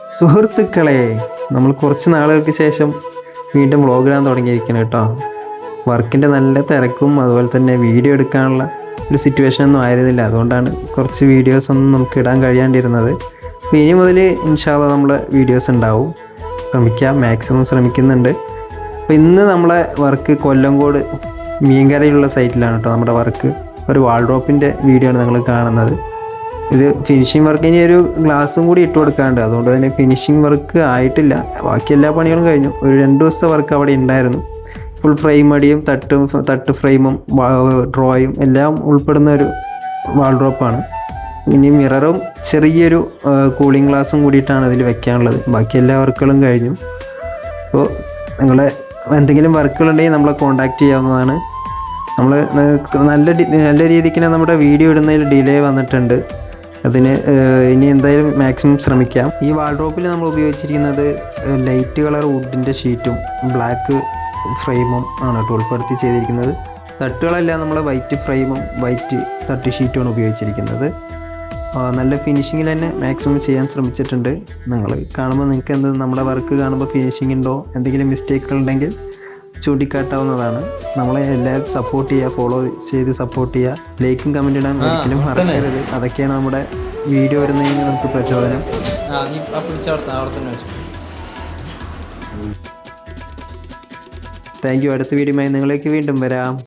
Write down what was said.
സുഹൃത്തുക്കളെ, നമ്മൾ കുറച്ച് നാളുകൾക്ക് ശേഷം വീണ്ടും വ്ളോഗ് ഇടാൻ തുടങ്ങിയിരിക്കണം കേട്ടോ. വർക്കിൻ്റെ നല്ല തിരക്കും അതുപോലെ തന്നെ വീഡിയോ എടുക്കാനുള്ള ഒരു സിറ്റുവേഷനൊന്നും ആയിരുന്നില്ല. അതുകൊണ്ടാണ് കുറച്ച് വീഡിയോസൊന്നും നമുക്ക് ഇടാൻ കഴിയാണ്ടിരുന്നത്. അപ്പോൾ ഇനി മുതൽ ഇൻഷാ അല്ലാഹ് നമ്മളെ വീഡിയോസ് ഉണ്ടാവും. മാക്സിമം ശ്രമിക്കുന്നുണ്ട്. അപ്പോൾ ഇന്ന് നമ്മളെ വർക്ക് കൊല്ലങ്കോട് മീൻകരയിലുള്ള സൈറ്റിലാണ് കേട്ടോ നമ്മുടെ വർക്ക്. ഒരു വാൾഡ്രോപ്പിൻ്റെ വീഡിയോ ആണ് നിങ്ങൾ കാണുന്നത്. ഇത് ഫിനിഷിങ് വർക്കിന് ഒരു ഗ്ലാസും കൂടി ഇട്ട് കൊടുക്കാണ്ട്, അതുകൊണ്ട് തന്നെ ഫിനിഷിങ് വർക്ക് ആയിട്ടില്ല. ബാക്കി എല്ലാ പണികളും കഴിഞ്ഞു. ഒരു 2 ദിവസത്തെ വർക്ക് അവിടെ ഉണ്ടായിരുന്നു. ഫുൾ ഫ്രെയിം അടിയും തട്ട് ഫ്രെയിമും ഡ്രോയും എല്ലാം ഉൾപ്പെടുന്ന ഒരു വാൾഡ്രോപ്പാണ്. ഇനി മിററും ചെറിയൊരു കൂളിംഗ് ഗ്ലാസും കൂടിയിട്ടാണ് അതിൽ വെക്കാനുള്ളത്. ബാക്കി എല്ലാ വർക്കുകളും കഴിഞ്ഞു. അപ്പോൾ നിങ്ങൾ എന്തെങ്കിലും വർക്കുകളുണ്ടെങ്കിൽ നമ്മളെ കോൺടാക്റ്റ് ചെയ്യാവുന്നതാണ്. നമ്മൾ നല്ല രീതിക്ക് നമ്മുടെ വീഡിയോ ഇടുന്നതിൽ ഡിലേ വന്നിട്ടുണ്ട്. അതിന് ഇനി എന്തായാലും മാക്സിമം ശ്രമിക്കാം. ഈ വാൾഡ്രോപ്പിൽ നമ്മൾ ഉപയോഗിച്ചിരിക്കുന്നത് ലൈറ്റ് കളർ വുഡിൻ്റെ ഷീറ്റും ബ്ലാക്ക് ഫ്രെയിമും ആണ് കേട്ടോ ഉൾപ്പെടുത്തി ചെയ്തിരിക്കുന്നത്. തട്ടുകളെല്ലാം നമ്മൾ വൈറ്റ് ഫ്രെയിമും വൈറ്റ് തട്ട് ഷീറ്റുമാണ് ഉപയോഗിച്ചിരിക്കുന്നത്. നല്ല ഫിനിഷിങ്ങിൽ തന്നെ മാക്സിമം ചെയ്യാൻ ശ്രമിച്ചിട്ടുണ്ട്. നിങ്ങൾ കാണുമ്പോൾ നിങ്ങൾക്ക് നമ്മുടെ വർക്ക് കാണുമ്പോൾ ഫിനിഷിംഗ് ഉണ്ടോ, എന്തെങ്കിലും മിസ്റ്റേക്കുകൾ ഉണ്ടെങ്കിൽ ചൂണ്ടിക്കാട്ടാവുന്നതാണ്. നമ്മളെ എല്ലാവരും സപ്പോർട്ട് ചെയ്യുക, ഫോളോ ചെയ്ത് സപ്പോർട്ട് ചെയ്യുക, ലൈക്കും കമൻറ്റ് ഇടാൻ ഒരിക്കലും മറക്കരുത്. അതൊക്കെയാണ് നമ്മുടെ വീഡിയോ ഇടുന്നതിന് നമുക്ക് പ്രചോദനം. Thank you. അടുത്ത വീഡിയോയുമായി നിങ്ങളിലേക്ക് വീണ്ടും വരാം.